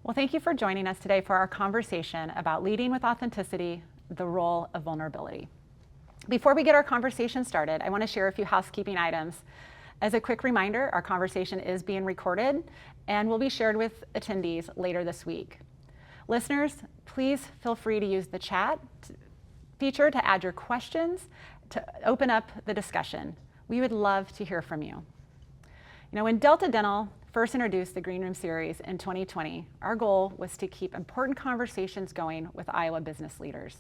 Well, thank you for joining us today for our conversation about leading with authenticity, the role of vulnerability. Before we get our conversation started, I want to share a few housekeeping items. As a quick reminder, our conversation is being recorded and will be shared with attendees later this week. Listeners, please feel free to use the chat feature to add your questions, to open up the discussion. We would love to hear from you. When Delta Dental first introduced the Green Room series in 2020, our goal was to keep important conversations going with Iowa business leaders.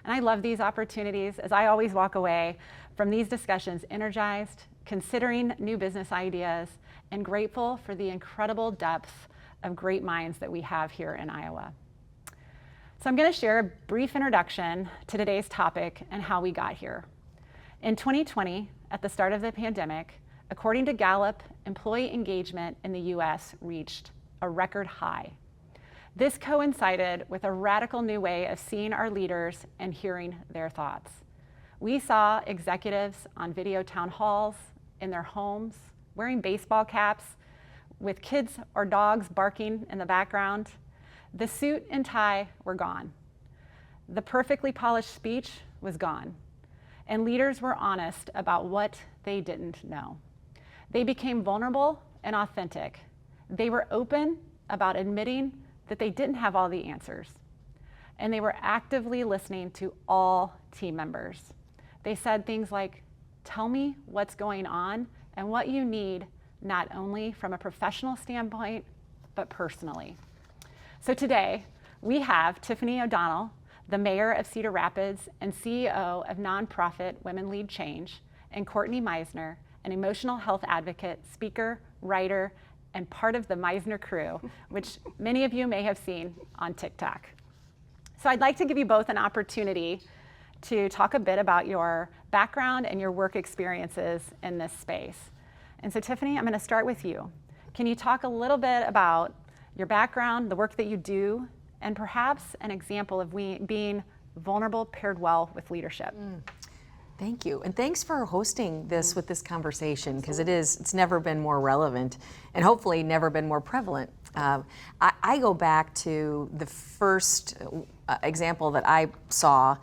And I love these opportunities, as I always walk away from these discussions energized, considering new business ideas, and grateful for the incredible depth of great minds that we have here in Iowa. So I'm going to share a brief introduction to today's topic and how we got here. In 2020, at the start of the pandemic, according to Gallup, employee engagement in the US reached a record high. This coincided with a radical new way of seeing our leaders and hearing their thoughts. We saw executives on video town halls, in their homes, wearing baseball caps, with kids or dogs barking in the background. The suit and tie were gone. The perfectly polished speech was gone. And leaders were honest about what they didn't know. They became vulnerable and authentic. They were open about admitting that they didn't have all the answers. And they were actively listening to all team members. They said things like, "Tell me what's going on and what you need, not only from a professional standpoint, but personally." So today, we have Tiffany O'Donnell, the mayor of Cedar Rapids and CEO of nonprofit Women Lead Change, and Courtney Misener, an emotional health advocate, speaker, writer, and part of the Misener crew, which many of you may have seen on TikTok. So I'd like to give you both an opportunity to talk a bit about your background and your work experiences in this space. And so Tiffany, I'm going to start with you. Can you talk a little bit about your background, the work that you do, and perhaps an example of being vulnerable paired well with leadership? Thank you, and thanks for hosting this with this conversation, because it's never been more relevant and hopefully never been more prevalent. I go back to the first example that I saw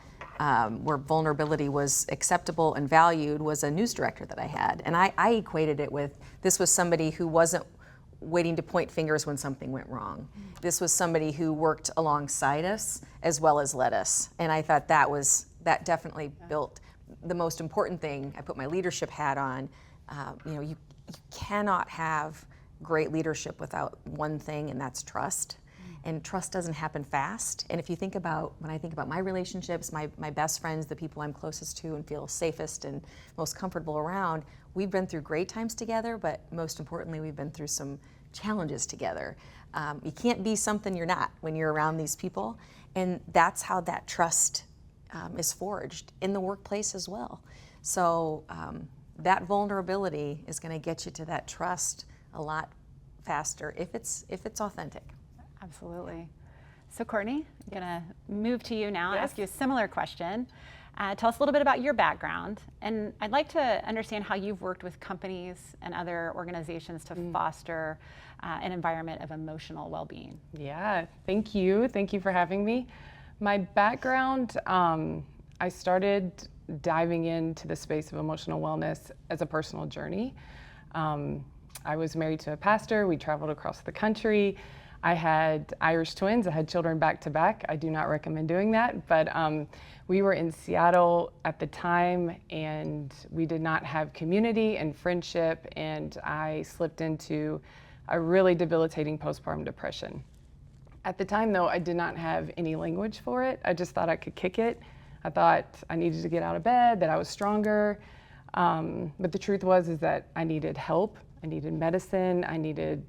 where vulnerability was acceptable and valued was a news director that I had, and I equated it with, this was somebody who wasn't waiting to point fingers when something went wrong. This was somebody who worked alongside us as well as led us, and I thought that definitely built the most important thing. I put my leadership hat on. You cannot have great leadership without one thing, and that's trust. And trust doesn't happen fast. And if you think about, when I think about my relationships, my best friends, the people I'm closest to and feel safest and most comfortable around, we've been through great times together, but most importantly, we've been through some challenges together. You can't be something you're not when you're around these people. And that's how that trust is forged in the workplace as well. So that vulnerability is going to get you to that trust a lot faster if it's authentic. Absolutely. So Courtney, I'm going to move to you now and Yes. ask you a similar question. Tell us a little bit about your background, and I'd like to understand how you've worked with companies and other organizations to foster an environment of emotional well-being. Yeah, thank you. Thank you for having me. My background, I started diving into the space of emotional wellness as a personal journey. I was married to a pastor. We traveled across the country. I had Irish twins. I had children back to back. I do not recommend doing that, but we were in Seattle at the time, and we did not have community and friendship, and I slipped into a really debilitating postpartum depression. At the time, though, I did not have any language for it. I just thought I could kick it. I thought I needed to get out of bed, that I was stronger. But the truth is that I needed help. I needed medicine. I needed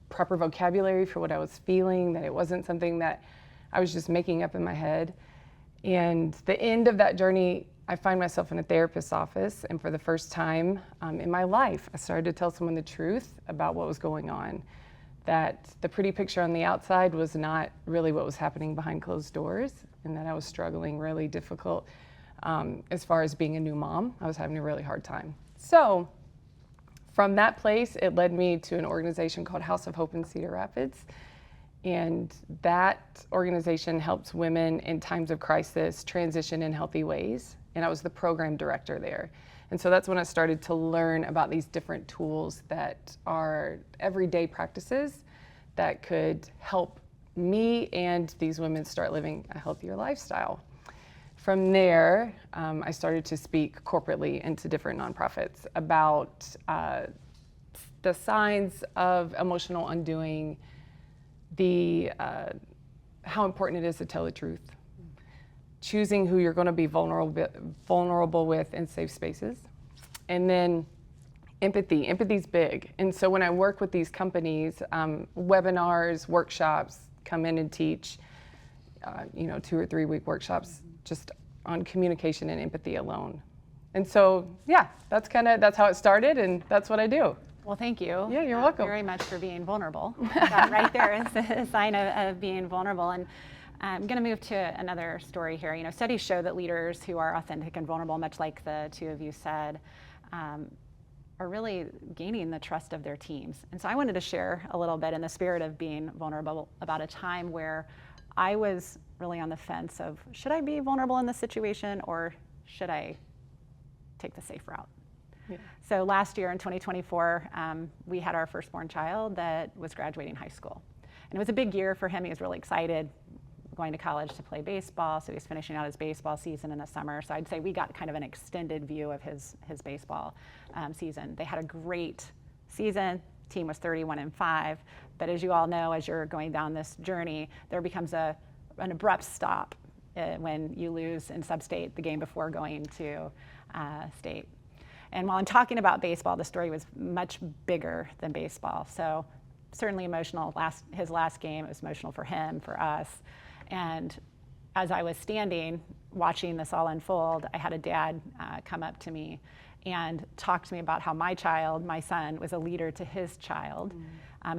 proper vocabulary for what I was feeling, that it wasn't something that I was just making up in my head. And the end of that journey, I find myself in a therapist's office, and for the first time in my life, I started to tell someone the truth about what was going on. That the pretty picture on the outside was not really what was happening behind closed doors, and that I was struggling really difficult as far as being a new mom. I was having a really hard time. So from that place, it led me to an organization called House of Hope in Cedar Rapids. And that organization helps women in times of crisis transition in healthy ways. And I was the program director there. And so that's when I started to learn about these different tools that are everyday practices that could help me and these women start living a healthier lifestyle. From there, I started to speak corporately into different nonprofits about the signs of emotional undoing, how important it is to tell the truth, choosing who you're going to be vulnerable with in safe spaces, and then empathy. Empathy's big. And so when I work with these companies, webinars, workshops, come in and teach, 2 or 3 week workshops just on communication and empathy alone. And so, yeah, that's how it started, and that's what I do. Well, thank you. Yeah, you're welcome. Very much for being vulnerable. That right there is a sign of being vulnerable. And I'm going to move to another story here. Studies show that leaders who are authentic and vulnerable, much like the two of you said, are really gaining the trust of their teams. And so I wanted to share a little bit in the spirit of being vulnerable about a time where I was really on the fence of, should I be vulnerable in this situation or should I take the safe route? Yeah. So last year in 2024, we had our firstborn child that was graduating high school. And it was a big year for him. He was really excited, going to college to play baseball. So he was finishing out his baseball season in the summer. So I'd say we got kind of an extended view of his baseball season. They had a great season. Team was 31-5. But as you all know, as you're going down this journey, there becomes an abrupt stop when you lose in sub-state the game before going to state. And while I'm talking about baseball, the story was much bigger than baseball. So certainly emotional. His last game, it was emotional for him, for us. And as I was standing watching this all unfold, I had a dad come up to me and talk to me about how my son, was a leader to his child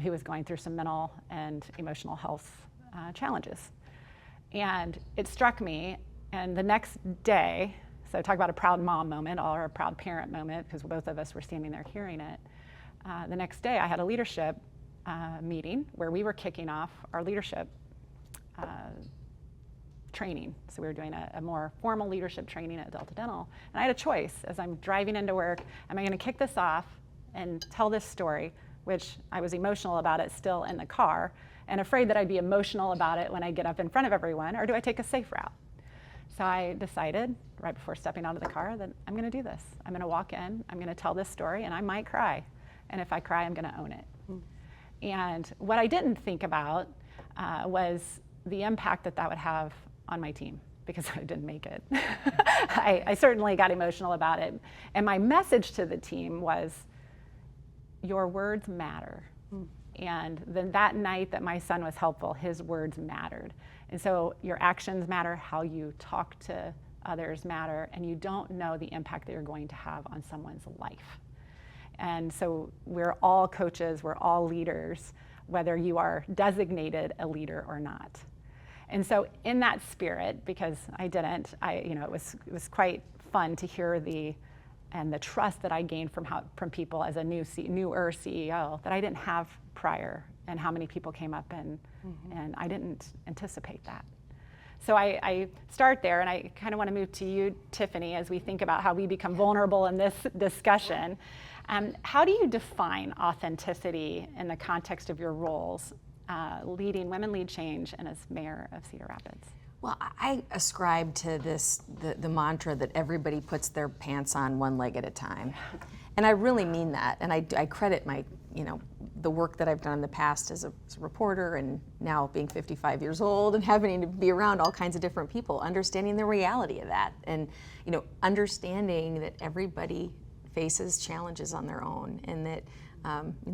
who was going through some mental and emotional health challenges. And it struck me, and the next day, so talk about a proud mom moment or a proud parent moment, because both of us were standing there hearing it. The next day I had a leadership meeting where we were kicking off our leadership training. So we were doing a more formal leadership training at Delta Dental. And I had a choice as I'm driving into work. Am I going to kick this off and tell this story, which I was emotional about it still in the car and afraid that I'd be emotional about it when I get up in front of everyone, or do I take a safe route? So I decided right before stepping out of the car that I'm going to do this. I'm going to walk in, I'm going to tell this story, and I might cry. And if I cry, I'm going to own it. And what I didn't think about was the impact that would have on my team, because I didn't make it. I certainly got emotional about it. And my message to the team was, your words matter. And then that night that my son was helpful, his words mattered. And so your actions matter, how you talk to others matter, and you don't know the impact that you're going to have on someone's life. And so we're all coaches, we're all leaders, whether you are designated a leader or not. And so in that spirit, because I didn't, it was quite fun to hear the trust that I gained from people as a newer CEO that I didn't have prior, and how many people came up and I didn't anticipate that. So I start there, and I kind of want to move to you, Tiffany, as we think about how we become vulnerable in this discussion. How do you define authenticity in the context of your roles, leading Women Lead Change and as mayor of Cedar Rapids? Well, I ascribe to the mantra that everybody puts their pants on one leg at a time. And I really mean that. And I credit the work that I've done in the past as a reporter, and now being 55 years old and having to be around all kinds of different people, understanding the reality of that, and understanding that everybody faces challenges on their own, and that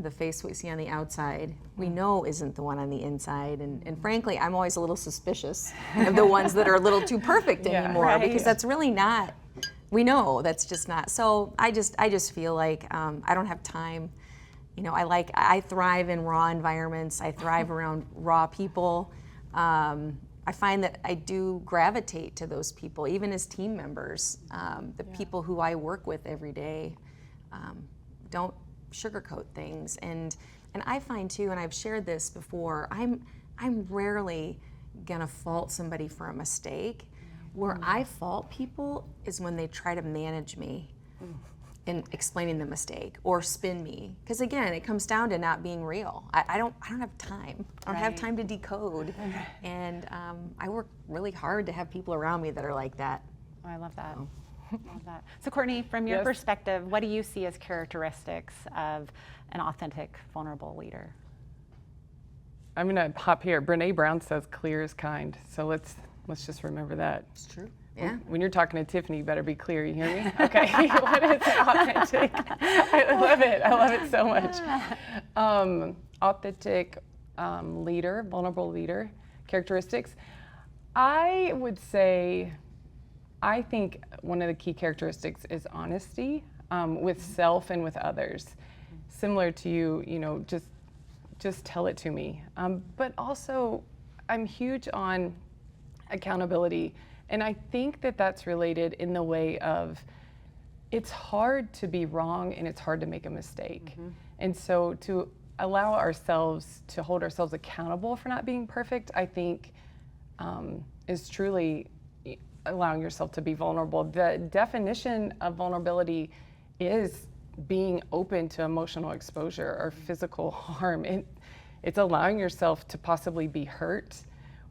the face we see on the outside, we know isn't the one on the inside. And frankly, I'm always a little suspicious of the ones that are a little too perfect anymore, because that's really not, we know that's just not. So I just feel like I don't have time. I thrive in raw environments. I thrive around raw people. I find that I do gravitate to those people, even as team members. People who I work with every day don't sugarcoat things. And I find too, and I've shared this before, I'm rarely gonna fault somebody for a mistake. Where I fault people is when they try to manage me in explaining the mistake or spin me. Because again, it comes down to not being real. I don't have time. I don't have time to decode. And I work really hard to have people around me that are like that. Oh, I love that. Love that. So Courtney, from your perspective, what do you see as characteristics of an authentic, vulnerable leader? I'm gonna hop here. Brene Brown says clear is kind. So let's just remember that. It's true. Yeah. When you're talking to Tiffany, you better be clear. You hear me? Okay. What is authentic? I love it. I love it so much. Authentic leader, vulnerable leader characteristics. I would say, I think one of the key characteristics is honesty with self and with others. Similar to you, you know, just tell it to me. But also, I'm huge on accountability. And I think that that's related in the way of it's hard to be wrong and it's hard to make a mistake. And so to allow ourselves to hold ourselves accountable for not being perfect, I think is truly allowing yourself to be vulnerable. The definition of vulnerability is being open to emotional exposure or physical harm. It's allowing yourself to possibly be hurt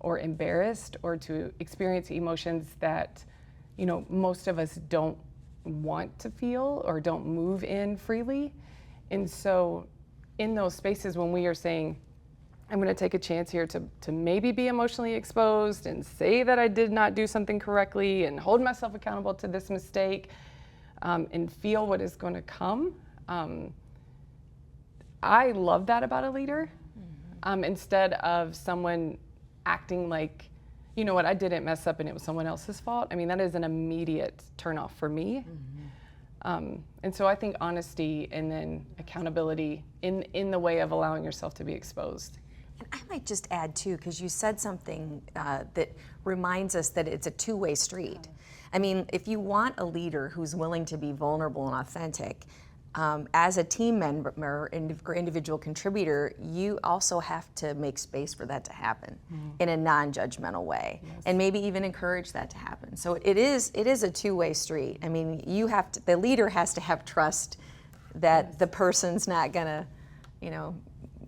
or embarrassed or to experience emotions that, you know, most of us don't want to feel or don't move in freely. And so in those spaces when we are saying, I'm going to take a chance here to maybe be emotionally exposed and say that I did not do something correctly and hold myself accountable to this mistake and feel what is going to come. I love that about a leader. Instead of someone acting like, you know what, I didn't mess up and it was someone else's fault. I mean, that is an immediate turnoff for me. And so I think honesty and then accountability in the way of allowing yourself to be exposed. And I might just add too, because you said something that reminds us that it's a two-way street. I mean, if you want a leader who's willing to be vulnerable and authentic, as a team member or individual contributor, you also have to make space for that to happen in a non-judgmental way, and maybe even encourage that to happen. So it is a two-way street. I mean, the leader has to have trust that the person's not gonna, you know,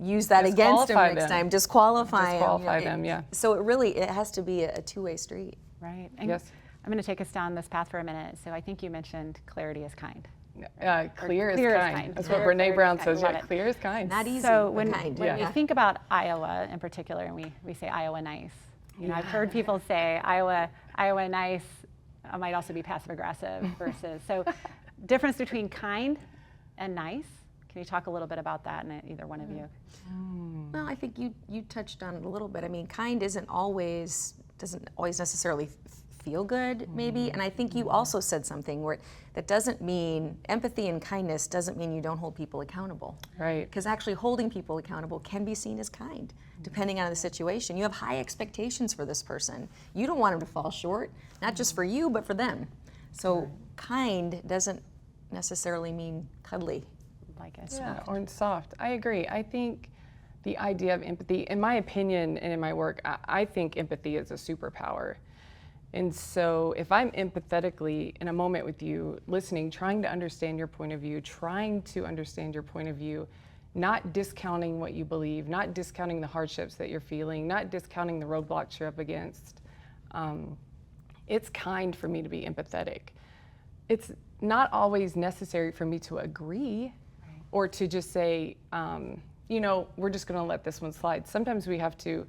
use that against them next time. Disqualify them. Yeah. So it has to be a two-way street. Right. And Yes. I'm going to take us down this path for a minute. So I think you mentioned clarity is kind. Clear is clear is kind. kind. That's Clear- what Brene clarity Brown is says. kind. Yeah, Love it. clear is kind. Not easy, So but when kind. you think about Iowa in particular, and we say Iowa nice, you know, I've heard people say Iowa nice might also be passive aggressive versus, so difference between kind and nice. Can you talk a little bit about that, and either one of you? Well, I think you touched on it a little bit. I mean, kind doesn't always necessarily feel good, maybe. And I think you also said something where that doesn't mean empathy and kindness doesn't mean you don't hold people accountable. Right. Because actually holding people accountable can be seen as kind, depending on the situation. You have high expectations for this person. You don't want them to fall short, not just for you, but for them. So kind doesn't necessarily mean cuddly. Like it. Yeah, or soft. I agree. I think the idea of empathy, in my opinion and in my work, I think empathy is a superpower. And so if I'm empathetically in a moment with you, listening, trying to understand your point of view, not discounting what you believe, not discounting the hardships that you're feeling, not discounting the roadblocks you're up against, it's kind for me to be empathetic. It's not always necessary for me to agree or to just say, you know, we're just going to let this one slide. Sometimes we have to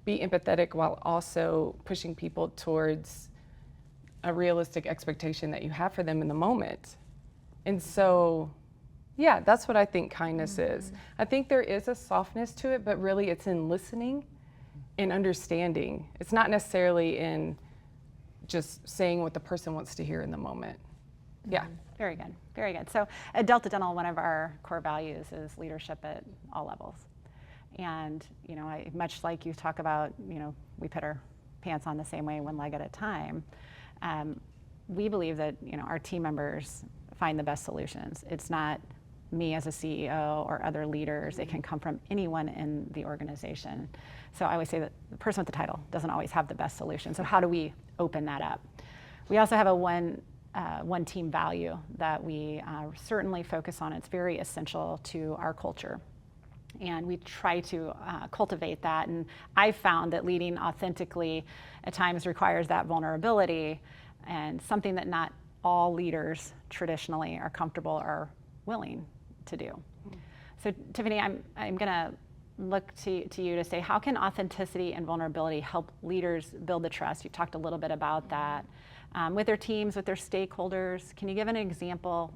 be empathetic while also pushing people towards a realistic expectation that you have for them in the moment. And so, yeah, that's what I think kindness is. I think there is a softness to it, but really it's in listening and understanding. It's not necessarily in just saying what the person wants to hear in the moment. Yeah. Very good, very good. So at Delta Dental, one of our core values is leadership at all levels. And, you know, much like you talk about, you know, we put our pants on the same way, one leg at a time, we believe that, you know, our team members find the best solutions. It's not me as a CEO or other leaders. It can come from anyone in the organization. So I always say that the person with the title doesn't always have the best solution. So how do we open that up? We also have a one team value that we certainly focus on. It's very essential to our culture. And we try to cultivate that. And I've found that leading authentically at times requires that vulnerability, and something that not all leaders traditionally are comfortable or willing to do. So Tiffany, I'm going to look to you to say, how can authenticity and vulnerability help leaders build the trust? You talked a little bit about that. With their teams, with their stakeholders. Can you give an example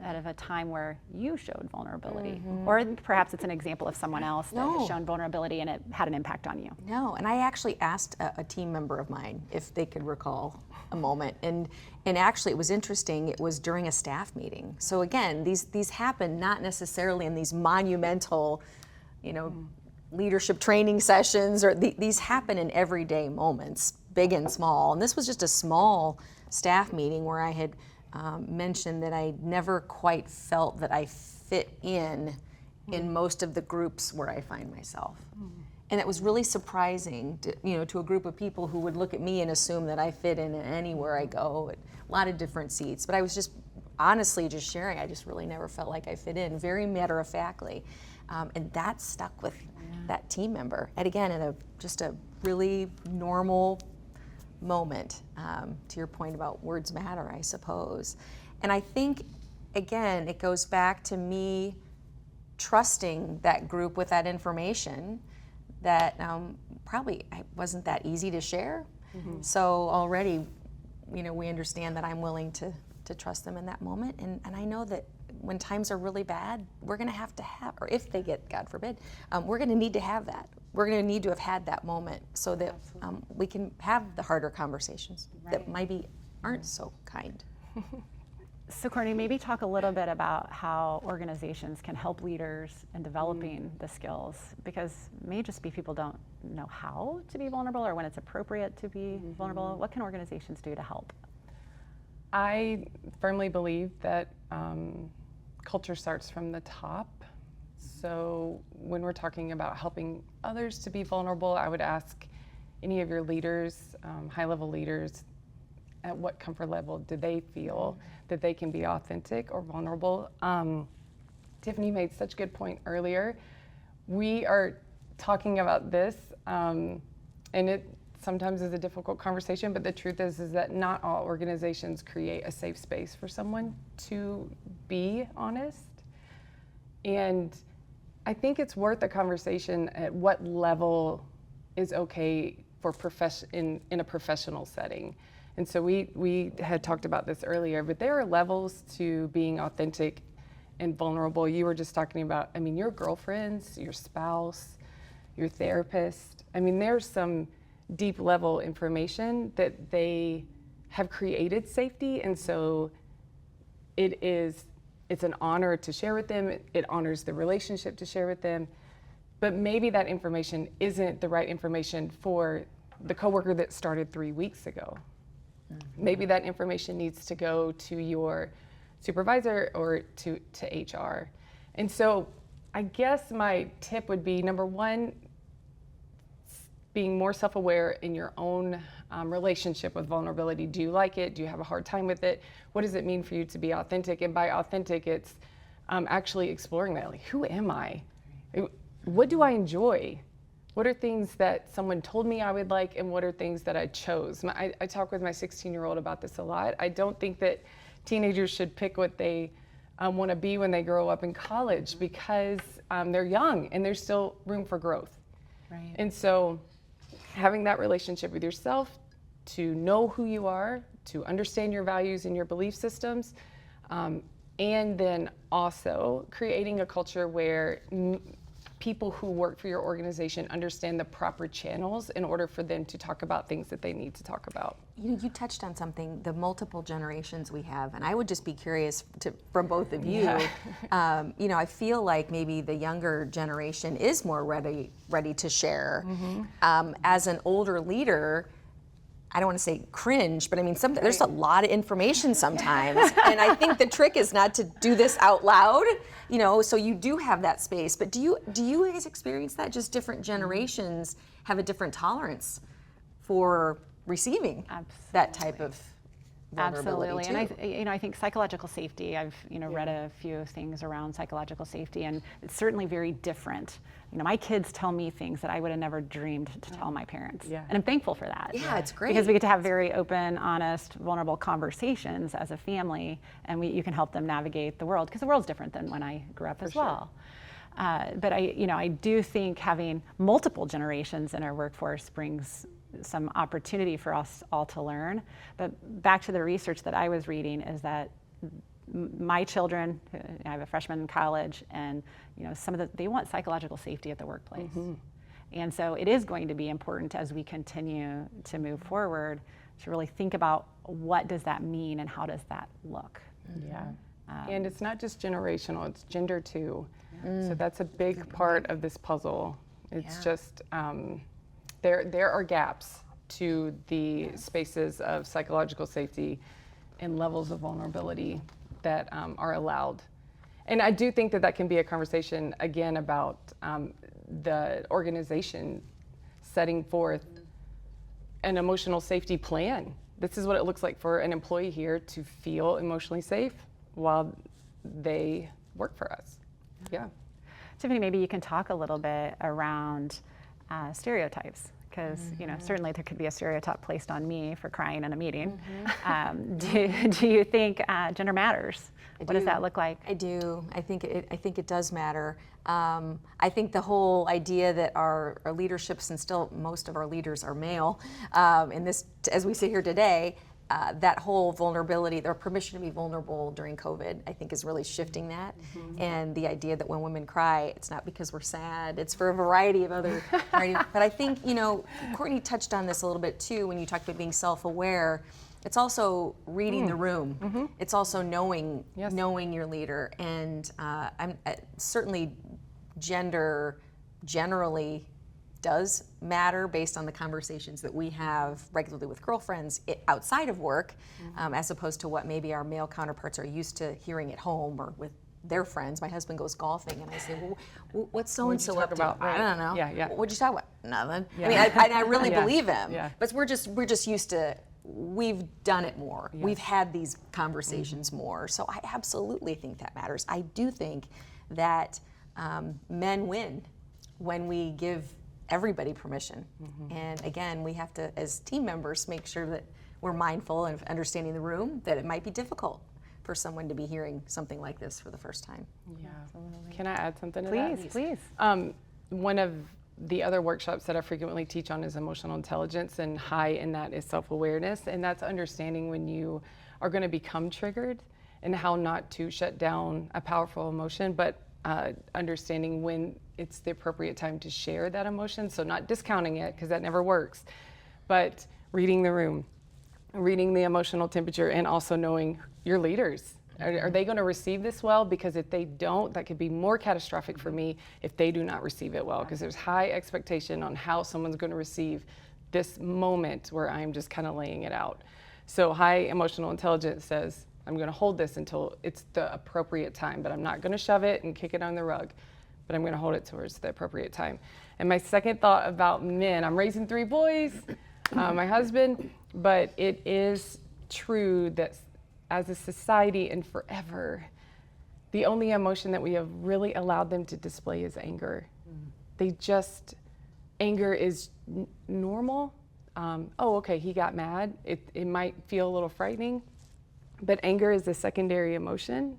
out of a time where you showed vulnerability? Or perhaps it's an example of someone else that has shown vulnerability and it had an impact on you. No, and I actually asked a team member of mine if they could recall a moment. And actually it was interesting, it was during a staff meeting. So again, these happen not necessarily in these monumental, leadership training sessions, or these happen in everyday moments, big and small. And this was just a small staff meeting where I had mentioned that I never quite felt that I fit in most of the groups where I find myself. And it was really surprising to a group of people who would look at me and assume that I fit in anywhere I go, a lot of different seats. But I was just honestly just sharing, I just really never felt like I fit in, very matter-of-factly. And that stuck with that team member. And again, in just a really normal moment, to your point about words matter, I suppose. And I think, again, it goes back to me trusting that group with that information that probably wasn't that easy to share. So already, we understand that I'm willing to trust them in that moment. And I know that when times are really bad, we're going to have, or if they get, God forbid, we're going to need to have that. We're going to need to have had that moment so that we can have the harder conversations that maybe aren't so kind. So Courtney, maybe talk a little bit about how organizations can help leaders in developing the skills, because it may just be people don't know how to be vulnerable or when it's appropriate to be vulnerable. What can organizations do to help? I firmly believe that culture starts from the top. So when we're talking about helping others to be vulnerable, I would ask any of your leaders, high-level leaders, at what comfort level do they feel that they can be authentic or vulnerable? Tiffany made such a good point earlier. We are talking about this, and it sometimes is a difficult conversation, but the truth is that not all organizations create a safe space for someone to be honest. And I think it's worth a conversation at what level is okay for in a professional setting. And so we had talked about this earlier, but there are levels to being authentic and vulnerable. You were just talking about, your girlfriends, your spouse, your therapist. There's some deep level information that they have created safety, and so it's an honor to share with them. It honors the relationship to share with them, but maybe that information isn't the right information for the coworker that started 3 weeks ago. Maybe that information needs to go to your supervisor or to HR. And so I guess my tip would be, number one, being more self-aware in your own relationship with vulnerability. Do you like it? Do you have a hard time with it? What does it mean for you to be authentic? And by authentic, it's actually exploring that. Like, who am I? What do I enjoy? What are things that someone told me I would like, and what are things that I chose? I talk with my 16-year-old about this a lot. I don't think that teenagers should pick what they want to be when they grow up in college, because they're young and there's still room for growth. Right. And so having that relationship with yourself, to know who you are, to understand your values and your belief systems, and then also creating a culture where people who work for your organization understand the proper channels in order for them to talk about things that they need to talk about. You touched on something, the multiple generations we have, and I would just be curious from both of you. Yeah. I feel like maybe the younger generation is more ready to share. As an older leader, I don't want to say cringe, but I mean, there's a lot of information sometimes. And I think the trick is not to do this out loud, so you do have that space. But do you guys experience that? Just different generations have a different tolerance for receiving that type of vulnerability. Absolutely. And I think psychological safety, I've read a few things around psychological safety, and it's certainly very different. My kids tell me things that I would have never dreamed to tell my parents. Yeah. And I'm thankful for that. Yeah, it's great. Because we get to have very open, honest, vulnerable conversations as a family, and you can help them navigate the world, because the world's different than when I grew up as well. But I do think having multiple generations in our workforce brings some opportunity for us all to learn. But back to the research that I was reading is that my children, I have a freshman in college, and they want psychological safety at the workplace. And so it is going to be important as we continue to move forward to really think about what does that mean and how does that look. Yeah. And it's not just generational, it's gender too. So that's a big part of this puzzle. It's just, there are gaps to the spaces of psychological safety and levels of vulnerability that are allowed. And I do think that can be a conversation, again, about the organization setting forth an emotional safety plan. This is what it looks like for an employee here to feel emotionally safe while they work for us. Yeah. Tiffany, maybe you can talk a little bit around stereotypes, because certainly there could be a stereotype placed on me for crying in a meeting. Do you think gender matters? What does that look like? I do. I think it does matter. I think the whole idea that our leaderships, and still most of our leaders are male, in this, as we sit here today, that whole vulnerability, their permission to be vulnerable during COVID, I think is really shifting that. And the idea that when women cry, it's not because we're sad, it's for a variety of other, but I think, Courtney touched on this a little bit too when you talked about being self-aware. It's also reading the room. It's also knowing your leader. And certainly gender generally does matter based on the conversations that we have regularly with girlfriends outside of work, as opposed to what maybe our male counterparts are used to hearing at home or with their friends. My husband goes golfing, and I say, well, what's so-and-so up to? I don't know. Yeah. What'd you talk about? Nothing. I mean, I really believe him, but we're just used to, we've done it more. We've had these conversations more. So I absolutely think that matters. I do think that men win when we give everybody permission. And again, we have to, as team members, make sure that we're mindful of understanding the room, that it might be difficult for someone to be hearing something like this for the first time. Yeah, absolutely. Can I add something to that? Please. One of the other workshops that I frequently teach on is emotional intelligence, and high in that is self-awareness, and that's understanding when you are going to become triggered and how not to shut down a powerful emotion, but understanding when it's the appropriate time to share that emotion. So not discounting it, because that never works, but reading the room, reading the emotional temperature, and also knowing your leaders. Are they going to receive this well? Because if they don't, that could be more catastrophic for me if they do not receive it well, because there's high expectation on how someone's going to receive this moment where I'm just kind of laying it out. So high emotional intelligence says, I'm going to hold this until it's the appropriate time, but I'm not going to shove it and kick it on the rug, but I'm going to hold it towards the appropriate time. And my second thought about men, I'm raising 3 boys, my husband, but it is true that as a society and forever, the only emotion that we have really allowed them to display is anger. Anger is normal. Okay, he got mad. It might feel a little frightening, but anger is a secondary emotion.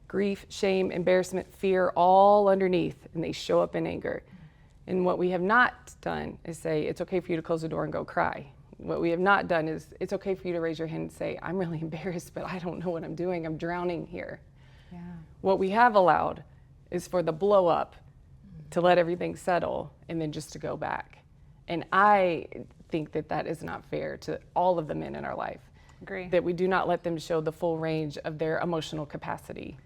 Grief, shame, embarrassment, fear, all underneath, and they show up in anger. And what we have not done is say, it's okay for you to close the door and go cry. What we have not done is, it's okay for you to raise your hand and say, I'm really embarrassed, but I don't know what I'm doing. I'm drowning here. Yeah. What we have allowed is for the blow up to let everything settle and then just to go back. And I think that is not fair to all of the men in our life. Agree. That we do not let them show the full range of their emotional capacity.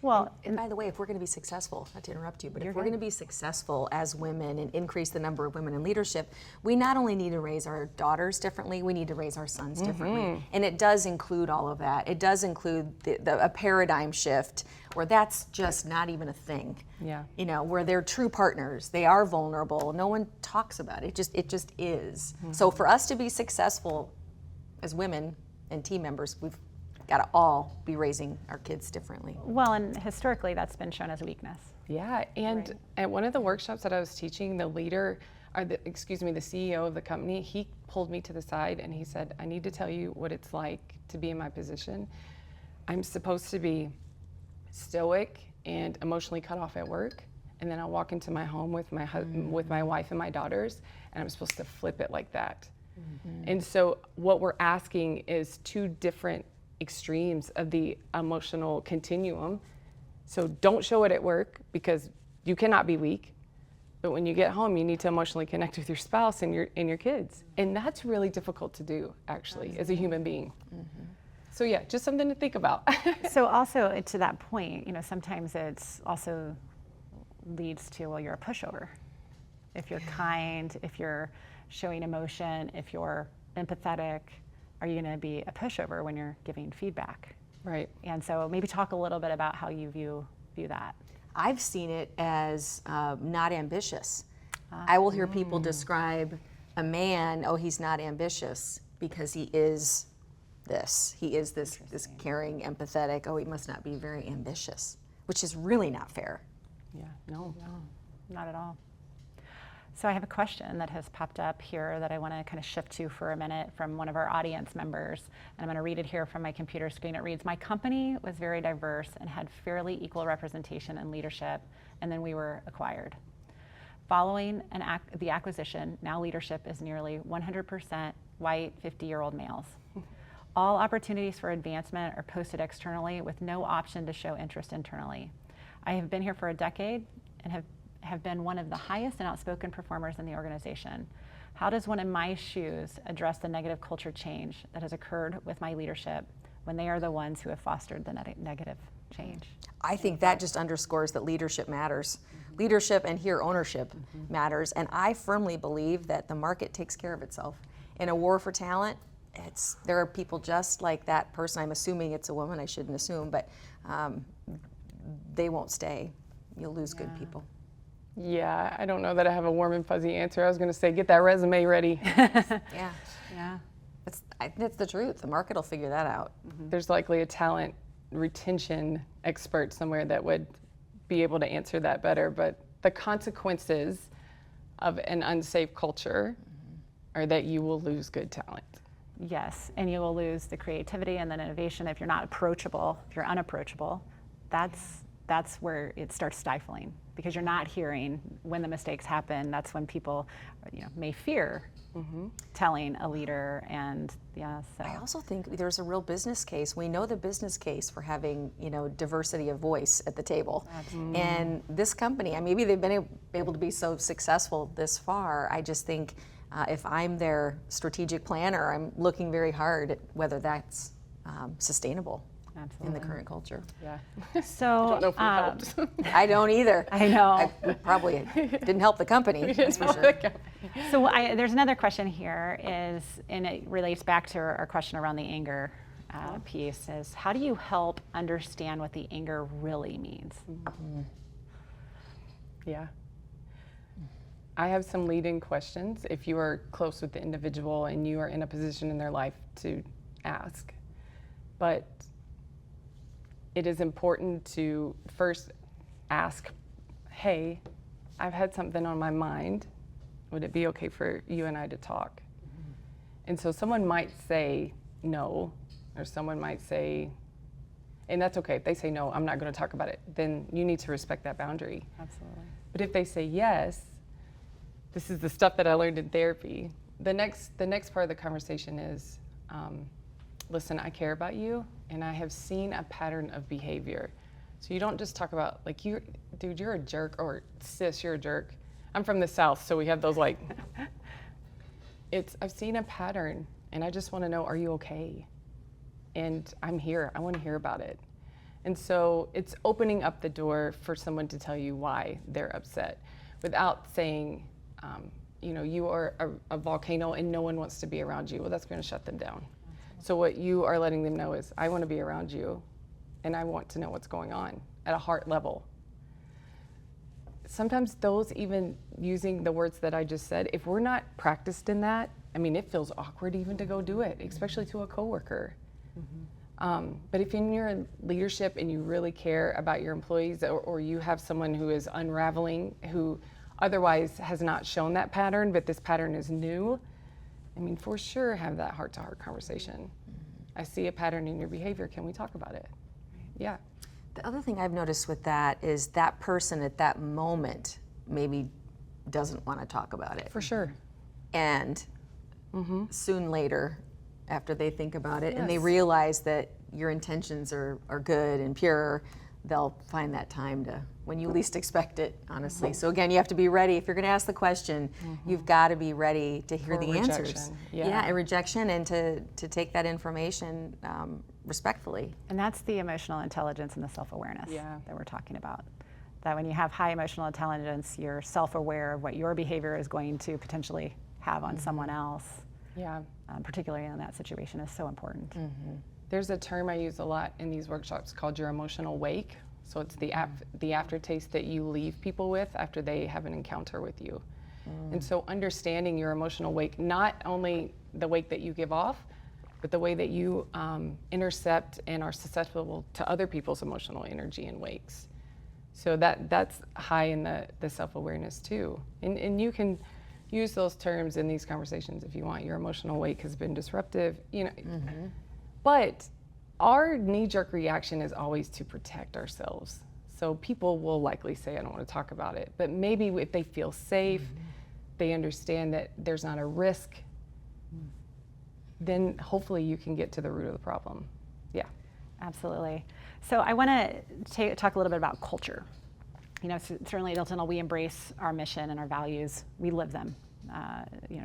Well, And by the way, if we're going to be successful, not to interrupt you, but You're if we're good. going to be successful as women and increase the number of women in leadership, we not only need to raise our daughters differently, we need to raise our sons differently. And it does include all of that. It does include a paradigm shift where that's just not even a thing. Yeah. You know, where they're true partners, they are vulnerable. No one talks about it. It just is. So for us to be successful as women and team members, we've got to all be raising our kids differently. well, and historically that's been shown as a weakness. Yeah, and at one of the workshops that I was teaching, the leader, or the CEO of the company, he pulled me to the side and he said, I need to tell you what it's like to be in my position. I'm supposed to be stoic and emotionally cut off at work, and then I'll walk into my home with my with my wife and my daughters, and I'm supposed to flip it like that. And so what we're asking is two different extremes of the emotional continuum. So don't show it at work because you cannot be weak. But when you get home, you need to emotionally connect with your spouse and your kids. And that's really difficult to do, actually, as a human being. So yeah, just something to think about. So also to that point, you know, sometimes it's also leads to, well, you're a pushover. If you're kind, if you're showing emotion, if you're empathetic, are you going to be a pushover when you're giving feedback? Right. And so maybe talk a little bit about how you view that. I've seen it as not ambitious. I will hear people describe a man, oh, he's not ambitious because he is this. He is this caring, empathetic, oh, he must not be very ambitious, which is really not fair. Yeah, no. Not at all. So I have a question that has popped up here that I want to kind of shift to for a minute from one of our audience members. And I'm going to read it here from my computer screen. It reads, my company was very diverse and had fairly equal representation in leadership, and then we were acquired. Following the acquisition, now leadership is nearly 100% white 50-year-old males. All opportunities for advancement are posted externally with no option to show interest internally. I have been here for a decade and have been one of the highest and outspoken performers in the organization. How does one in my shoes address the negative culture change that has occurred with my leadership when they are the ones who have fostered the negative change? I think that just underscores that leadership matters. Leadership and here ownership matters. And I firmly believe that the market takes care of itself. In a war for talent, there are people just like that person. I'm assuming it's a woman, I shouldn't assume, but they won't stay. You'll lose good people. Yeah, I don't know that I have a warm and fuzzy answer. I was going to say, get that resume ready. Yeah. Yeah. That's the truth. The market will figure that out. There's likely a talent retention expert somewhere that would be able to answer that better. But the consequences of an unsafe culture are that you will lose good talent. Yes, and you will lose the creativity and the innovation if you're not approachable, if you're unapproachable. That's where it starts stifling because you're not hearing when the mistakes happen. That's when people, may fear telling a leader, and so. I also think there's a real business case. We know the business case for having, diversity of voice at the table. And this company, maybe they've been able to be so successful this far. I just think if I'm their strategic planner, I'm looking very hard at whether that's sustainable. Absolutely. In the current culture. Yeah. So I don't know if we helped. I don't either. I know. We probably didn't help the company, that's for sure. So there's another question here and it relates back to our question around the anger piece, is how do you help understand what the anger really means? Yeah. I have some lead-in questions if you are close with the individual and you are in a position in their life to ask. But it is important to first ask, hey, I've had something on my mind. Would it be okay for you and I to talk? And so someone might say no, or someone might say, and that's okay. If they say no, I'm not going to talk about it, then you need to respect that boundary. Absolutely. But if they say yes, this is the stuff that I learned in therapy. The next part of the conversation is, listen, I care about you, and I have seen a pattern of behavior. So you don't just talk about, like, dude, you're a jerk, or sis, you're a jerk. I'm from the South, so we have those, like, I've seen a pattern, and I just want to know, are you okay? And I'm here. I want to hear about it. And so it's opening up the door for someone to tell you why they're upset without saying, you are a volcano and no one wants to be around you. Well, that's going to shut them down. So what you are letting them know is, I want to be around you and I want to know what's going on at a heart level. Sometimes those, even using the words that I just said, if we're not practiced in that, I mean, it feels awkward even to go do it, especially to a coworker. But if you're in leadership and you really care about your employees, or you have someone who is unraveling, who otherwise has not shown that pattern, but this pattern is new, I mean, for sure have that heart-to-heart conversation. I see a pattern in your behavior. Can we talk about it? Yeah. The other thing I've noticed with that is that person at that moment maybe doesn't want to talk about it. For sure. And soon later, after they think about it and they Yes. realize that your intentions are good and pure, they'll find that time to, when you least expect it, honestly. So again, you have to be ready. If you're going to ask the question, you've got to be ready to hear For the rejection. answers. Yeah. A rejection, and to take that information respectfully. And that's the emotional intelligence and the self-awareness that we're talking about. That when you have high emotional intelligence, you're self-aware of what your behavior is going to potentially have on someone else. Yeah. Particularly in that situation, is so important. There's a term I use a lot in these workshops called your emotional wake. So it's the aftertaste that you leave people with after they have an encounter with you. And so understanding your emotional wake, not only the wake that you give off, but the way that you intercept and are susceptible to other people's emotional energy and wakes. So that's high in the self-awareness too. And you can use those terms in these conversations if you want. Your emotional wake has been disruptive, But our knee-jerk reaction is always to protect ourselves. So people will likely say, I don't want to talk about it. But maybe if they feel safe, they understand that there's not a risk, then hopefully you can get to the root of the problem. Yeah. Absolutely. So I want to talk a little bit about culture. Certainly at Hilton, we embrace our mission and our values. We live them.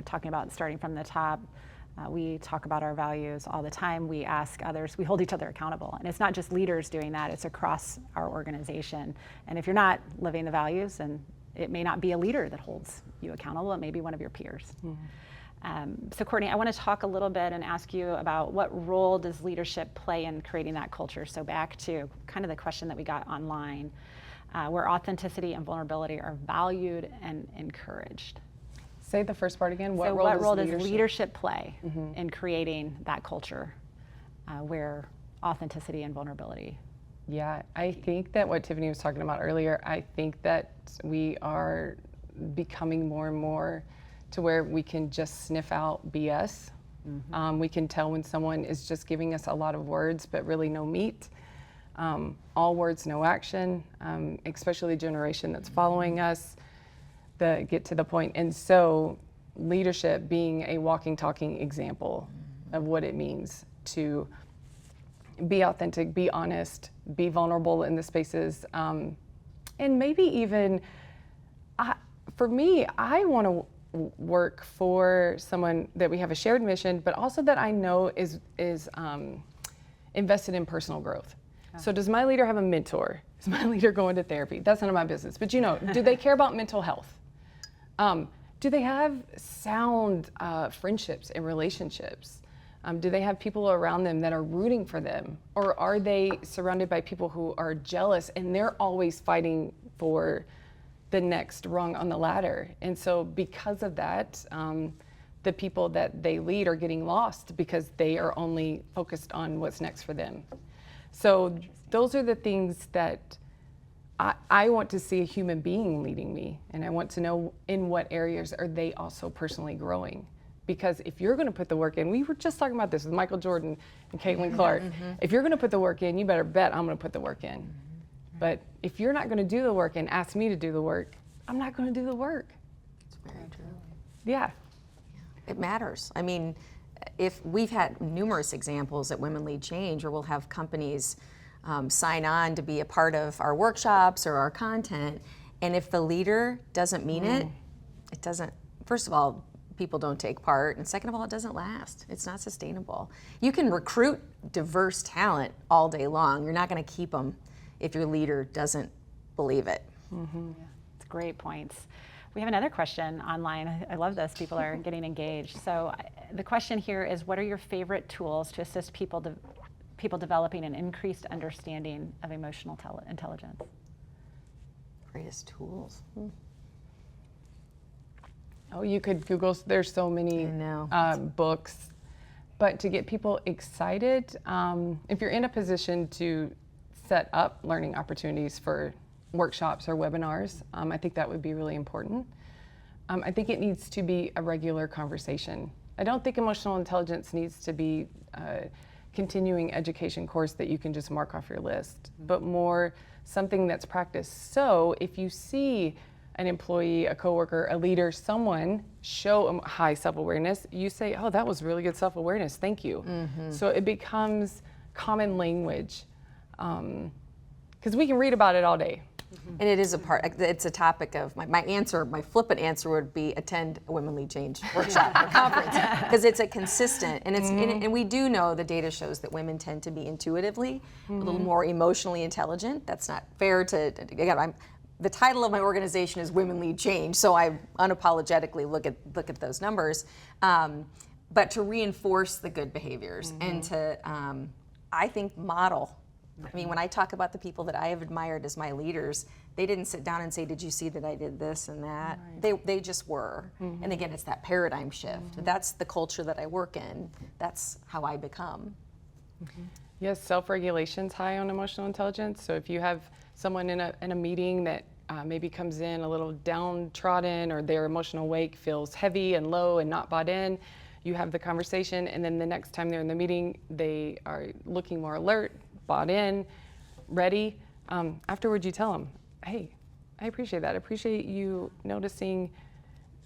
Talking about starting from the top, we talk about our values all the time. We ask others, we hold each other accountable. And it's not just leaders doing that, it's across our organization. And if you're not living the values, then it may not be a leader that holds you accountable, it may be one of your peers. So Courtney, I want to talk a little bit and ask you about what role does leadership play in creating that culture? So back to kind of the question that we got online, where authenticity and vulnerability are valued and encouraged. Say the first part again. What role does leadership play in creating that culture where authenticity and vulnerability? Yeah, I think that what Tiffany was talking about earlier, I think that we are becoming more and more to where we can just sniff out BS. We can tell when someone is just giving us a lot of words, but really no meat. All words, no action, especially the generation that's following us, get to the point. And so leadership being a walking, talking example of what it means to be authentic, be honest, be vulnerable in the spaces. And maybe even, for me, I want to work for someone that we have a shared mission, but also that I know is invested in personal growth. So does my leader have a mentor? Is my leader going to therapy? That's none of my business. But do they care about mental health? Do they have sound friendships and relationships? Do they have people around them that are rooting for them? Or are they surrounded by people who are jealous and they're always fighting for the next rung on the ladder? And so because of that, the people that they lead are getting lost because they are only focused on what's next for them. So those are the things that I want to see a human being leading me, and I want to know in what areas are they also personally growing. Because if you're going to put the work in, we were just talking about this with Michael Jordan and Caitlin Clark. If you're going to put the work in, you better bet I'm going to put the work in. But if you're not going to do the work and ask me to do the work, I'm not going to do the work. It's very true. Yeah. It matters. I mean, if we've had numerous examples at Women Lead Change, or we'll have companies sign on to be a part of our workshops or our content, and if the leader doesn't mean it, it doesn't, first of all, people don't take part, and second of all, it doesn't last. It's not sustainable. You can recruit diverse talent all day long. You're not going to keep them if your leader doesn't believe it. Mm-hmm. Yeah, it's great points. We have another question online. I love this. People are getting engaged. So the question here is, what are your favorite tools to assist people developing an increased understanding of emotional intelligence? Greatest tools. Oh, you could Google, there's so many books. But to get people excited, if you're in a position to set up learning opportunities for workshops or webinars, I think that would be really important. I think it needs to be a regular conversation. I don't think emotional intelligence needs to be a continuing education course that you can just mark off your list, but more something that's practiced. So if you see an employee, a coworker, a leader, someone show a high self-awareness, you say, oh, that was really good self-awareness, thank you. So it becomes common language, because we can read about it all day. And it is it's a topic of, my flippant answer would be attend a Women Lead Change workshop or conference, because it's a consistent, and and we do know the data shows that women tend to be intuitively a little more emotionally intelligent. That's not fair to, again, the title of my organization is Women Lead Change, so I unapologetically look at those numbers, but to reinforce the good behaviors and to, I think, model. I mean, when I talk about the people that I have admired as my leaders, they didn't sit down and say, did you see that I did this and that? Right. They just were. And again, it's that paradigm shift. That's the culture that I work in. That's how I become. Yes, self-regulation's high on emotional intelligence. So if you have someone in a meeting that maybe comes in a little downtrodden, or their emotional wake feels heavy and low and not bought in, you have the conversation, and then the next time they're in the meeting, they are looking more alert, bought in, ready. Afterwards, you tell them, hey, I appreciate that. I appreciate you noticing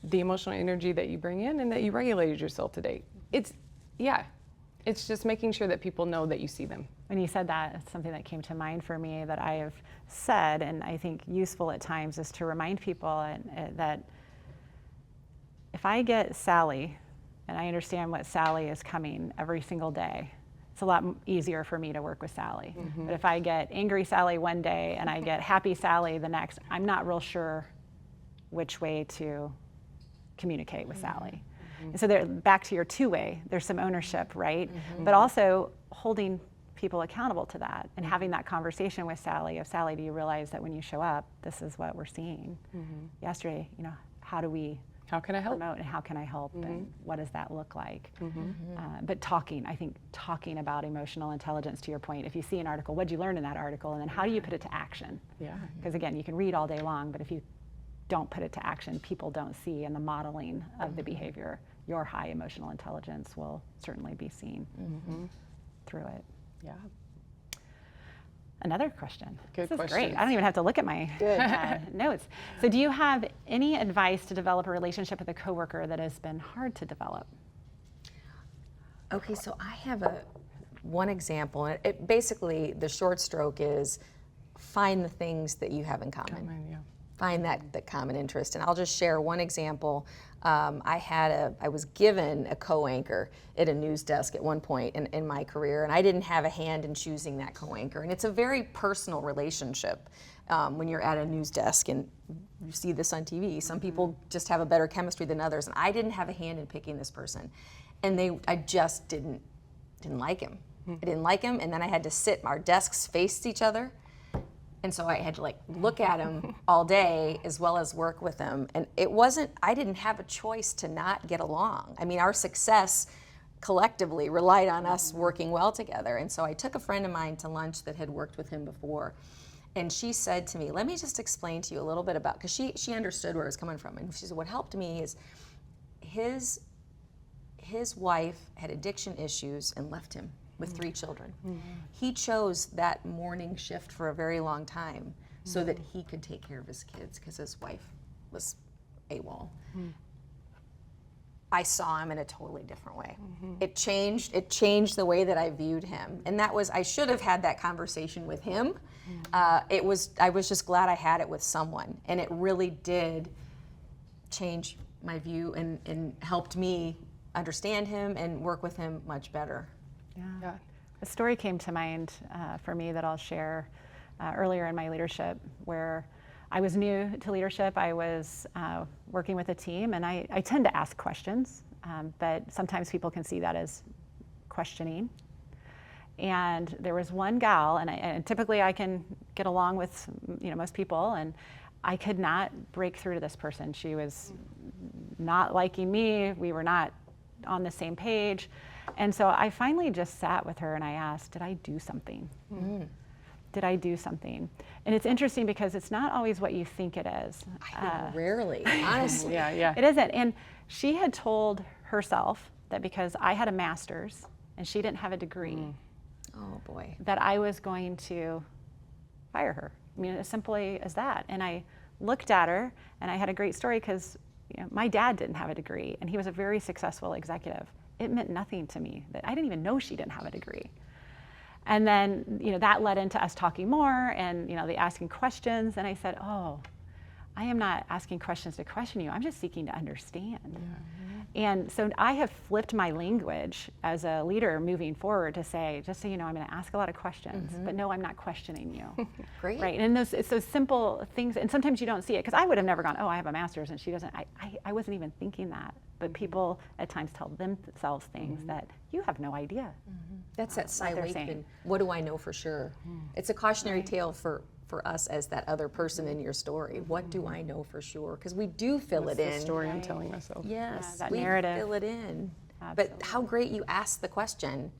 the emotional energy that you bring in and that you regulated yourself today. It's just making sure that people know that you see them. When you said that, it's something that came to mind for me that I have said, and I think useful at times, is to remind people that if I get Sally, and I understand what Sally is coming every single day, it's a lot easier for me to work with Sally. But if I get angry Sally one day and I get happy Sally the next, I'm not real sure which way to communicate with Sally. And so back to your two-way, there's some ownership, right? But also holding people accountable to that and having that conversation with Sally of, Sally, do you realize that when you show up, this is what we're seeing? Yesterday, how can I help? Promote, and how can I help, and what does that look like? But I think talking about emotional intelligence, to your point, if you see an article, what did you learn in that article, and then how do you put it to action? Because again, you can read all day long, but if you don't put it to action, people don't see in the modeling of the behavior. Your high emotional intelligence will certainly be seen through it. Yeah. Another question. Good this is question. great. I don't even have to look at my notes. So do you have any advice to develop a relationship with a coworker that has been hard to develop? Okay, so I have one example. And it basically, the short stroke is find the things that you have in common. Find that common interest. And I'll just share one example. I was given a co-anchor at a news desk at one point in my career, and I didn't have a hand in choosing that co-anchor. And it's a very personal relationship when you're at a news desk, and you see this on TV. Some people just have a better chemistry than others, and I didn't have a hand in picking this person. And I just didn't like him. I didn't like him, and then I had to sit, our desks faced each other. And so I had to look at him all day as well as work with him. And I didn't have a choice to not get along. I mean, our success collectively relied on us working well together. And so I took a friend of mine to lunch that had worked with him before. And she said to me, let me just explain to you a little bit about, because she understood where I was coming from. And she said, what helped me is his wife had addiction issues and left him with 3 children. He chose that morning shift for a very long time so that he could take care of his kids because his wife was AWOL. I saw him in a totally different way. It changed the way that I viewed him. And I should have had that conversation with him. I was just glad I had it with someone. And it really did change my view and helped me understand him and work with him much better. Yeah. A story came to mind for me that I'll share earlier in my leadership, where I was new to leadership. I was working with a team, and I tend to ask questions, but sometimes people can see that as questioning. And there was one gal, and typically I can get along with most people, and I could not break through to this person. She was not liking me. We were not on the same page. And so I finally just sat with her and I asked, did I do something? Did I do something? And it's interesting because it's not always what you think it is. Rarely, honestly. Yeah. It isn't. And she had told herself that because I had a master's and she didn't have a degree, Oh boy. that I was going to fire her. I mean, as simply as that. And I looked at her, and I had a great story because my dad didn't have a degree, and he was a very successful executive. It meant nothing to me that I didn't even know she didn't have a degree. And then, that led into us talking more and, the asking questions. And I said, oh, I am not asking questions to question you. I'm just seeking to understand. And so I have flipped my language as a leader moving forward to say, just so you know, I'm going to ask a lot of questions, but no, I'm not questioning you. Great. Right. And it's those simple things. And sometimes you don't see it, because I would have never gone, oh, I have a master's and she doesn't. I wasn't even thinking that. But people at times tell themselves things that you have no idea. That's that what Cy they're Wakeman, saying. what do I know for sure? It's a cautionary tale for us as that other person in your story. What do I know for sure? Because we do fill That's it the in. story I'm telling myself. Yes, that we narrative. fill it in. Absolutely. But how great you asked the question.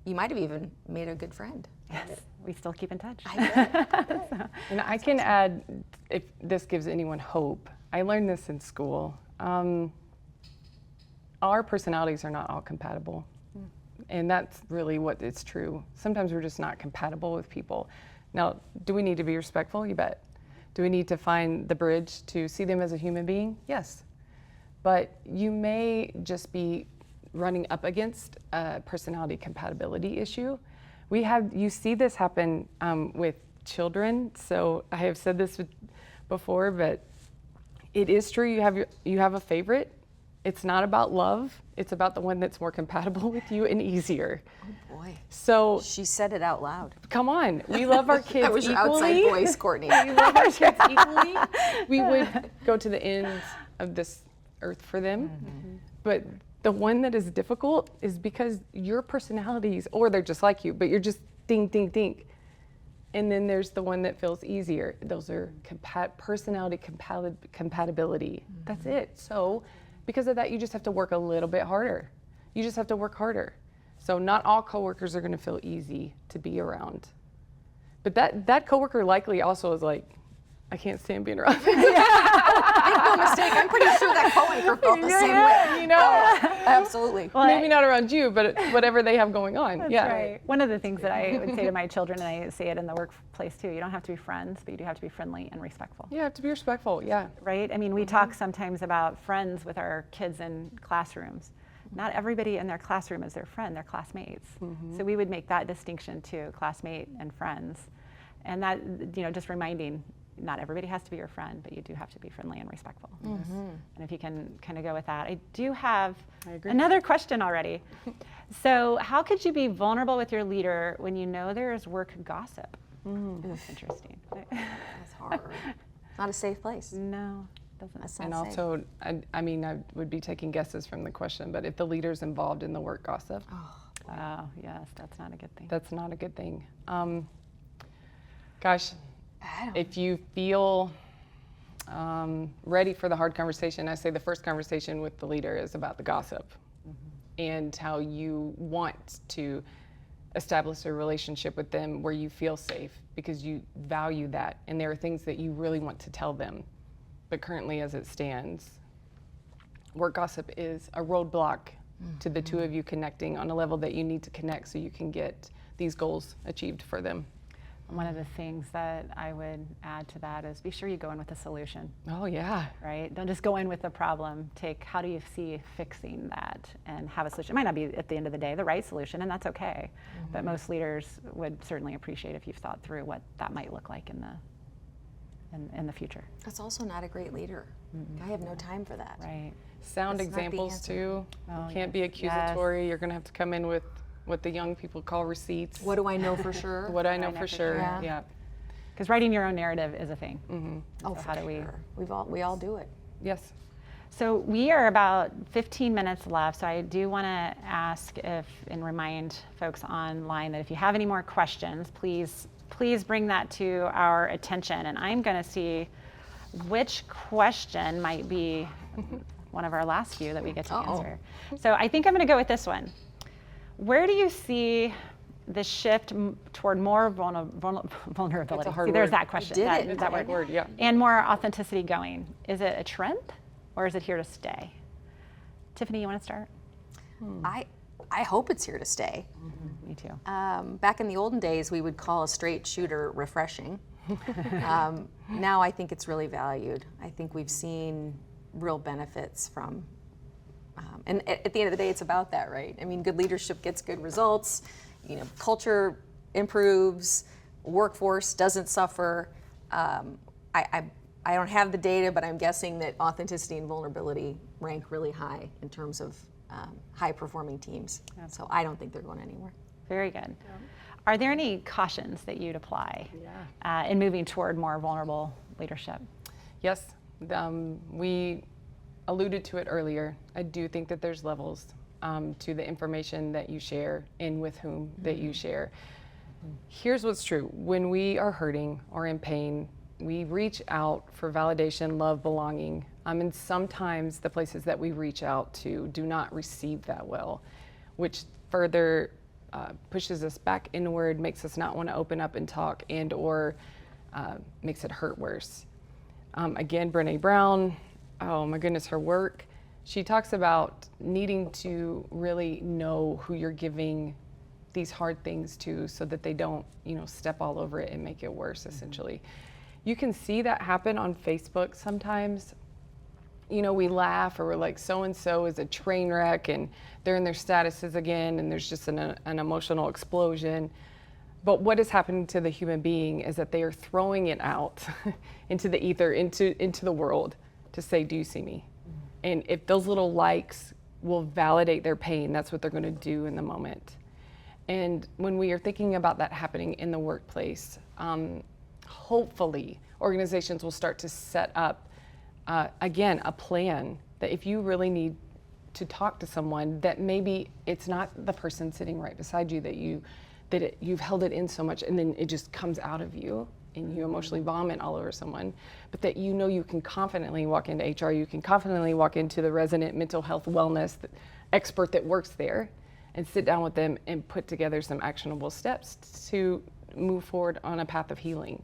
You might have even made a good friend. Yes. We still keep in touch. I bet. And I can add, if this gives anyone hope, I learned this in school. Our personalities are not all compatible. And that's really what it's true. Sometimes we're just not compatible with people. Now, do we need to be respectful? You bet. Do we need to find the bridge to see them as a human being? Yes. But you may just be running up against a personality compatibility issue. You see this happen with children. So I have said this before, but it is true. You have a favorite. It's not about love. It's about the one that's more compatible with you and easier. Oh boy. So She said it out loud. come on, we love our kids That was your equally. outside voice, Courtney. We love our kids equally. We would go to the ends of this earth for them. But the one that is difficult is because your personalities, or they're just like you, but you're just think. And then there's the one that feels easier. Those are personality compatibility. That's it. So because of that, you just have to work a little bit harder. You just have to work harder. So not all coworkers are going to feel easy to be around. But that coworker likely also is like, I can't stand being around. Make no mistake, I'm pretty sure that coworker felt the same way. You know? Absolutely. Well, Maybe not around you, but whatever they have going on. That's yeah. right. One of the things that I would say to my children, and I say it in the workplace too, you don't have to be friends, but you do have to be friendly and respectful. You have to be respectful, yeah. Right? I mean, we talk sometimes about friends with our kids in classrooms. Not everybody in their classroom is their friend, they're classmates. So we would make that distinction too, classmate and friends. And that, just reminding, not everybody has to be your friend, but you do have to be friendly and respectful. And if you can kind of go with that. I do have another question already. So how could you be vulnerable with your leader when you know there is work gossip? That's interesting. That's hard. Not a safe place. No, doesn't. That's not And safe. also, I mean, I would be taking guesses from the question, but if the leader's involved in the work gossip, Oh, yes, that's not a good thing. that's not a good thing. Gosh, if you feel ready for the hard conversation, I say the first conversation with the leader is about the gossip and how you want to establish a relationship with them where you feel safe because you value that and there are things that you really want to tell them. But currently as it stands, work gossip is a roadblock to the two of you connecting on a level that you need to connect so you can get these goals achieved for them. One of the things that I would add to that is be sure you go in with a solution, Oh yeah. right? Don't just go in with the problem. How do you see fixing that and have a solution? It might not be at the end of the day the right solution, and that's okay. But most leaders would certainly appreciate if you've thought through what that might look like in in the future. That's also not a great leader. I have no time for that. Right. Sound That's not the examples answer. too. Oh, You can't be yes. accusatory. You're going to have to come in with what the young people call receipts. What do I know for sure? What I know for sure. Yeah. Yeah. Because writing your own narrative is a thing. Oh, So for how do we? sure. We all do it. Yes. So we are about 15 minutes left, so I do want to ask and remind folks online that if you have any more questions, please bring that to our attention, and I'm going to see which question might be one of our last few that we get to answer. So I think I'm going to go with this one. Where do you see the shift toward more vulnerability? That's a hard See, there's word. that question. You did that, it. It's that a hard word, yeah. And more authenticity going. Is it a trend or is it here to stay? Tiffany, you want to start? I hope it's here to stay. Me too. Back in the olden days, we would call a straight shooter refreshing. Now I think it's really valued. I think we've seen real benefits from, and at the end of the day, it's about that, right? I mean, good leadership gets good results. You know, culture improves, workforce doesn't suffer. I don't have the data, but I'm guessing that authenticity and vulnerability rank really high in terms of high-performing teams. So I don't think they're going anywhere. Very good. Are there any cautions that you'd apply in moving toward more vulnerable leadership? Yes. We alluded to it earlier. I do think that there's levels to the information that you share and with whom that you share. Here's what's true. When we are hurting or in pain, we reach out for validation, love, belonging. And sometimes the places that we reach out to do not receive that well, which further pushes us back inward, makes us not want to open up and talk, and or makes it hurt worse. Again, Brené Brown, oh my goodness, her work, she talks about needing to really know who you're giving these hard things to so that they don't, step all over it and make it worse, essentially. You can see that happen on Facebook sometimes. We laugh or we're like, so-and-so is a train wreck and they're in their statuses again and there's just an emotional explosion. But what is happening to the human being is that they are throwing it out into the ether, into the world to say, do you see me? And if those little likes will validate their pain, that's what they're going to do in the moment. And when we are thinking about that happening in the workplace, hopefully organizations will start to set up, again, a plan that if you really need to talk to someone, that maybe it's not the person sitting right beside you you've held it in so much and then it just comes out of you and you emotionally vomit all over someone, but that you can confidently walk into HR, you can confidently walk into the resident mental health wellness expert that works there and sit down with them and put together some actionable steps to move forward on a path of healing.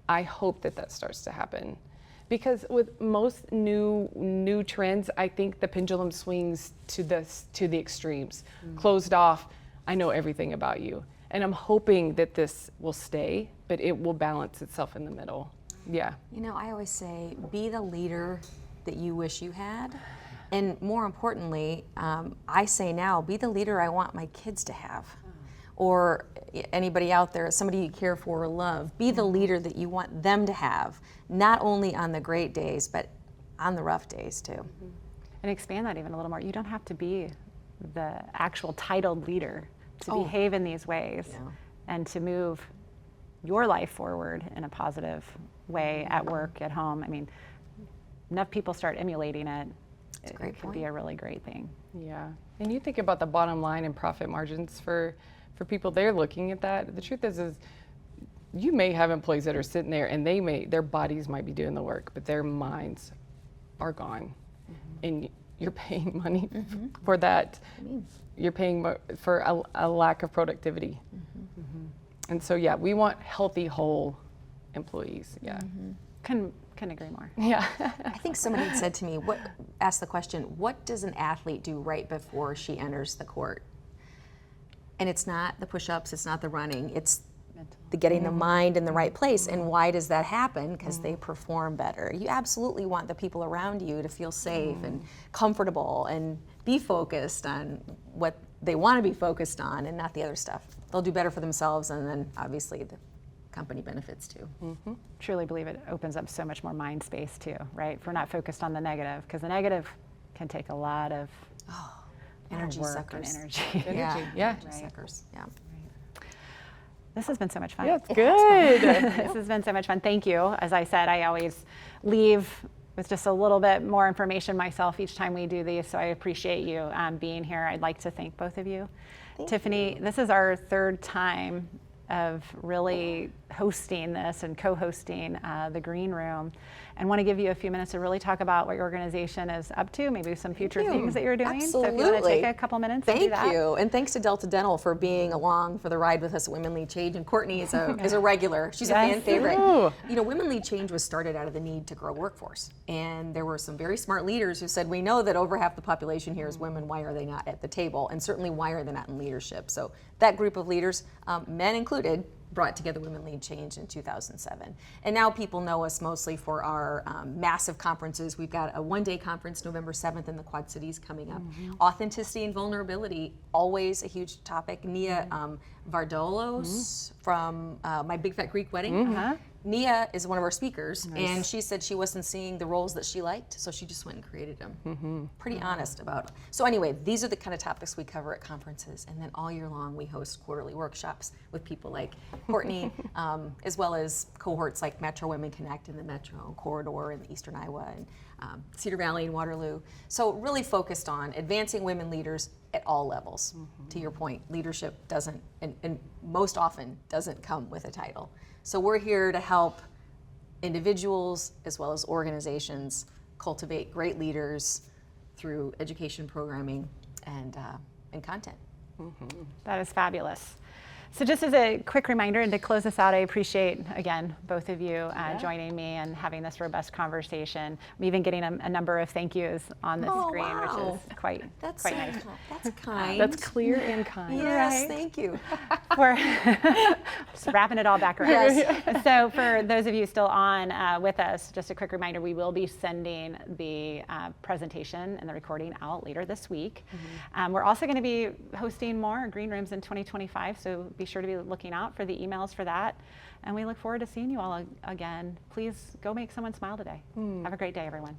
I hope that starts to happen. Because with most new trends, I think the pendulum swings to the extremes. Closed off, I know everything about you. And I'm hoping that this will stay, but it will balance itself in the middle. Yeah. I always say, be the leader that you wish you had. And more importantly, I say now, be the leader I want my kids to have. Or anybody out there, somebody you care for or love, be the leader that you want them to have, not only on the great days, but on the rough days too. And expand that even a little more. You don't have to be the actual titled leader to behave in these ways and to move your life forward in a positive way at work, at home. I mean, enough people start emulating it. It can be a really great thing. Yeah. And you think about the bottom line and profit margins for people, they're looking at that. The truth is you may have employees that are sitting there and their bodies might be doing the work, but their minds are gone. And you're paying money for that. You're paying for a lack of productivity. And so, yeah, we want healthy, whole employees. Yeah. Couldn't agree more. Yeah. I think somebody had said to me, asked the question, what does an athlete do right before she enters the court? And it's not the push-ups, it's not the running, it's the getting the mind in the right place. And why does that happen? Because they perform better. You absolutely want the people around you to feel safe and comfortable and be focused on what they want to be focused on and not the other stuff. They'll do better for themselves, and then obviously company benefits too. Truly believe it opens up so much more mind space too, right? If we're not focused on the negative, because the negative can take a lot of Energy work suckers. and energy. Yeah. Energy suckers. Yeah. This has been so much fun. Yeah, it's good. This has been so much fun. Thank you. As I said, I always leave with just a little bit more information myself each time we do these, so I appreciate you being here. I'd like to thank both of you. Tiffany, this is our third time of really hosting this and co-hosting the Green Room, and want to give you a few minutes to really talk about what your organization is up to, maybe some future things that you're doing. Absolutely. So if you want to take a couple minutes to do that. Thank you, and thanks to Delta Dental for being along for the ride with us at Women Lead Change. And Courtney is a regular. She's a fan favorite. Ooh. You know, Women Lead Change was started out of the need to grow workforce, and there were some very smart leaders who said, we know that over half the population here is women. Why are they not at the table? And certainly, why are they not in leadership? So that group of leaders, men included, brought together Women Lead Change in 2007. And now people know us mostly for our massive conferences. We've got a one-day conference November 7th in the Quad Cities coming up. Authenticity and vulnerability, always a huge topic. Nia Vardolos from My Big Fat Greek Wedding. Nia is one of our speakers, and she said she wasn't seeing the roles that she liked, so she just went and created them. Pretty honest about it. So anyway, these are the kind of topics we cover at conferences, and then all year long we host quarterly workshops with people like Courtney, as well as cohorts like Metro Women Connect in the Metro Corridor in the Eastern Iowa, and Cedar Valley and Waterloo. So really focused on advancing women leaders at all levels. To your point, leadership doesn't, and most often doesn't come with a title. So we're here to help individuals as well as organizations cultivate great leaders through education, programming, and content. That is fabulous. So just as a quick reminder, and to close us out, I appreciate, again, both of you joining me and having this robust conversation. I'm even getting a number of thank yous on the screen, wow. which is quite nice. That's kind. That's clear and kind. Yes, Right. thank you. For just wrapping it all back around. Yes. So for those of you still on with us, just a quick reminder, we will be sending the presentation and the recording out later this week. We're also going to be hosting more green rooms in 2025, so be sure to be looking out for the emails for that. And we look forward to seeing you all again. Please go make someone smile today. Have a great day, everyone.